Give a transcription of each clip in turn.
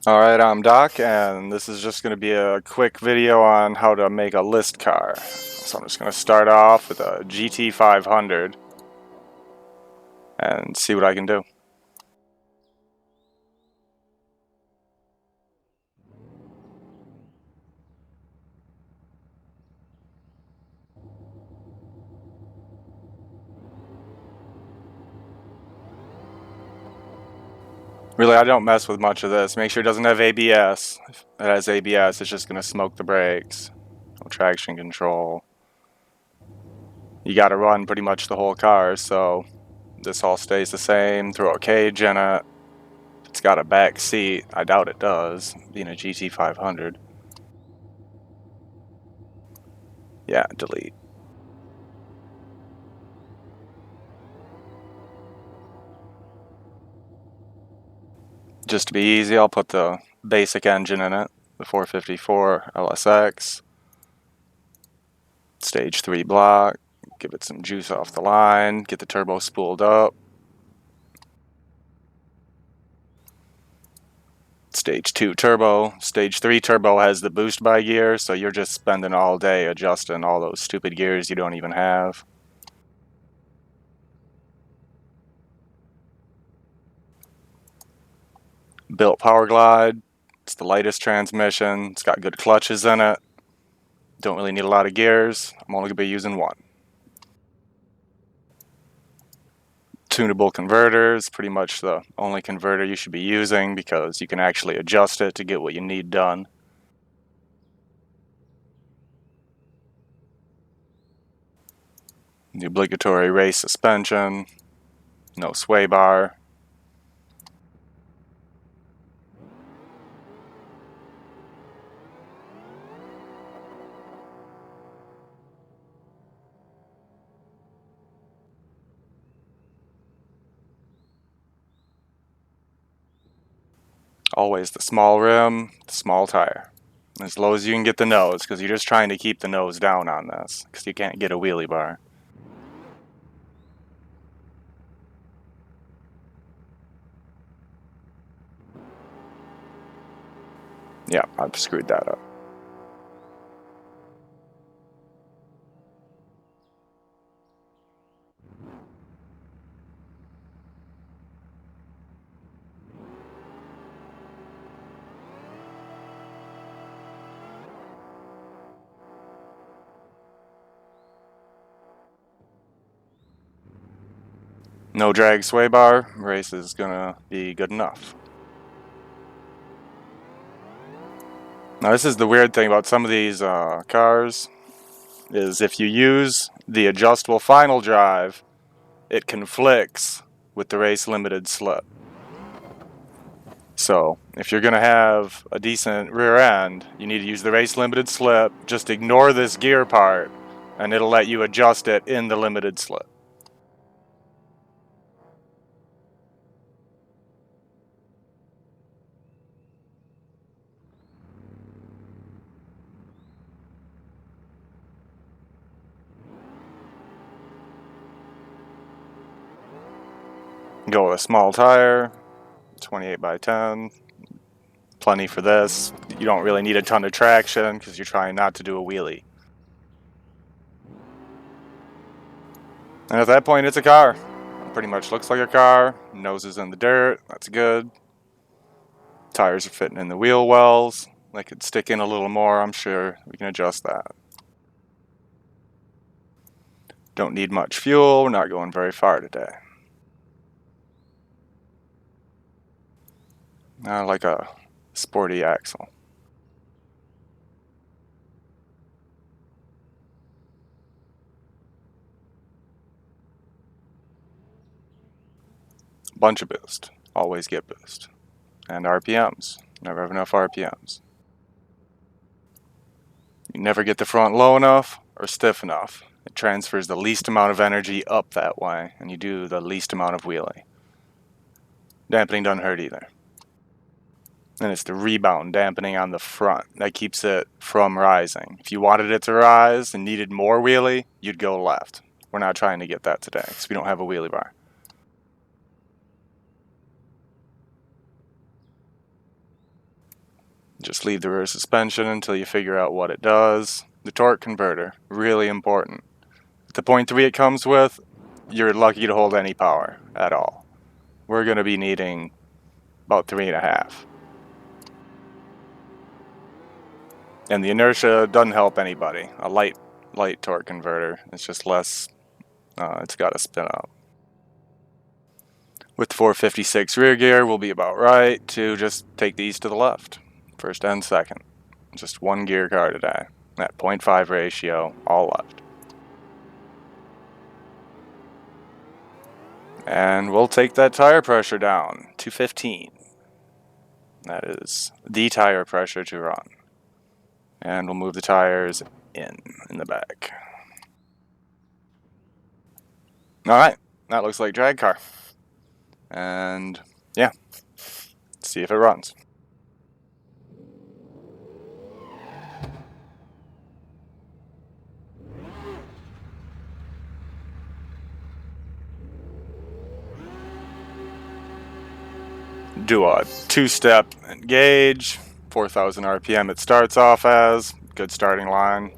Alright, I'm Doc, and this is just going to be a quick video on how to make a list car. So I'm just going to start off with a GT500 and see what I can do. Really, I don't mess with much of this. Make sure it doesn't have ABS. If it has ABS, it's just going to smoke the brakes. No traction control. You got to run pretty much the whole car, so this all stays the same. Throw a cage in it. If it's got a back seat, I doubt it does, being a GT500. Yeah, delete. Just to be easy, I'll put the basic engine in it, the 454 LSX, stage 3 block, give it some juice off the line, get the turbo spooled up. Stage 2 turbo. Stage 3 turbo has the boost by gear, so you're just spending all day adjusting all those stupid gears you don't even have. Built Power Glide. It's the lightest transmission. It's got good clutches in it. Don't really need a lot of gears. I'm only going to be using one. Tunable converter is pretty much the only converter you should be using because you can actually adjust it to get what you need done. The obligatory race suspension, no sway bar. Always the small rim, the small tire. As low as you can get the nose, because you're just trying to keep the nose down on this, because you can't get a wheelie bar. Yeah, I've screwed that up. No drag sway bar, race is gonna be good enough. Now this is the weird thing about some of these cars, is if you use the adjustable final drive, it conflicts with the race limited slip. So if you're gonna have a decent rear end, you need to use the race limited slip, just ignore this gear part, and it'll let you adjust it in the limited slip. Go with a small tire, 28 by 10, plenty for this. You don't really need a ton of traction because you're trying not to do a wheelie. And at that point, it's a car. It pretty much looks like a car. Nose is in the dirt. That's good. Tires are fitting in the wheel wells. They could stick in a little more. I'm sure we can adjust that. Don't need much fuel. We're not going very far today. I like a sporty axle. Bunch of boost. Always get boost. And RPMs. Never have enough RPMs. You never get the front low enough or stiff enough. It transfers the least amount of energy up that way, and you do the least amount of wheelie. Dampening doesn't hurt either. And it's the rebound dampening on the front that keeps it from rising. If you wanted it to rise and needed more wheelie, you'd go left. We're not trying to get that today because we don't have a wheelie bar. Just leave the rear suspension until you figure out what it does. The torque converter, really important. At the 0.3 it comes with, you're lucky to hold any power at all. We're going to be needing about 3.5. And the inertia doesn't help anybody. A light torque converter, it's just less, it's got to spin up. With 456 rear gear, we'll be about right to just take these to the left, first and second. Just one gear car today. That 0.5 ratio, all left. And we'll take that tire pressure down to 15. That is the tire pressure to run. And we'll move the tires in the back. Alright, that looks like drag car. And yeah, see if it runs. Do a two-step engage, 4,000 RPM it starts off as, good starting line.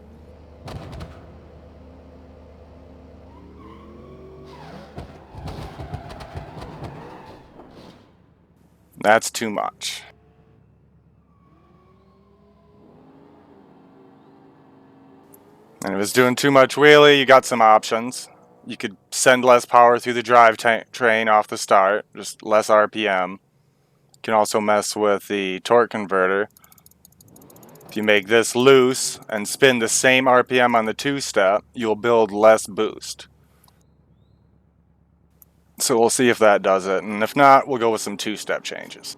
That's too much. And if it's doing too much wheelie, you got some options. You could send less power through the drive train off the start, just less RPM. You can also mess with the torque converter. If you make this loose and spin the same RPM on the two-step, you'll build less boost. So we'll see if that does it, and if not, we'll go with some two-step changes.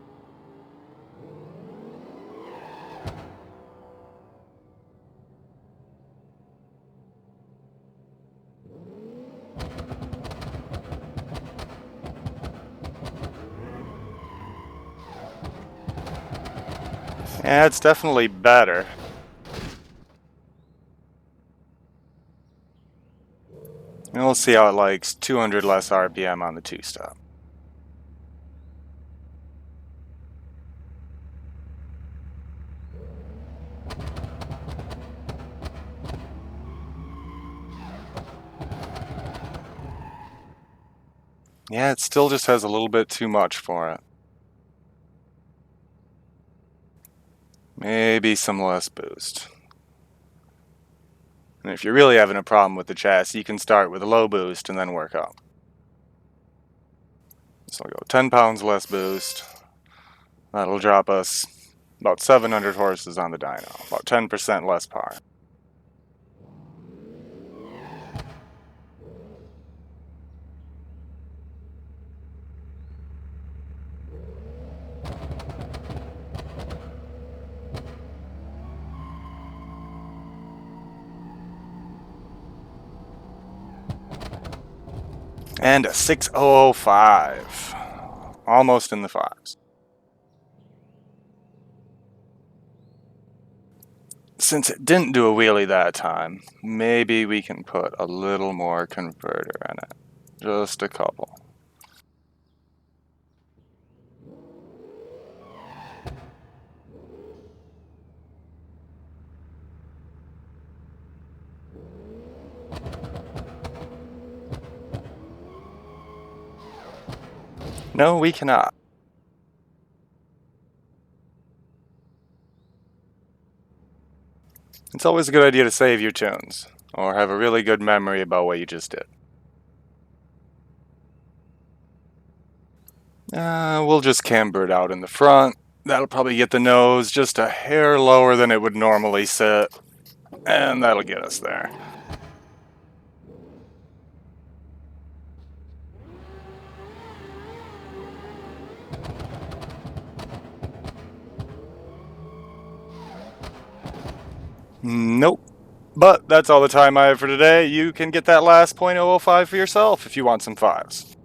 Yeah, it's definitely better. And we'll see how it likes 200 less RPM on the two-step. Yeah, it still just has a little bit too much for it. Maybe some less boost. And if you're really having a problem with the chassis, you can start with a low boost and then work up. So I'll go 10 pounds less boost. That'll drop us about 700 horses on the dyno, about 10% less power. And a 6005. Almost in the fives. Since it didn't do a wheelie that time, maybe we can put a little more converter in it. Just a couple. No, we cannot. It's always a good idea to save your tunes, or have a really good memory about what you just did. We'll just camber it out in the front. That'll probably get the nose just a hair lower than it would normally sit, and that'll get us there. Nope. But that's all the time I have for today. You can get that last .005 for yourself if you want some fives.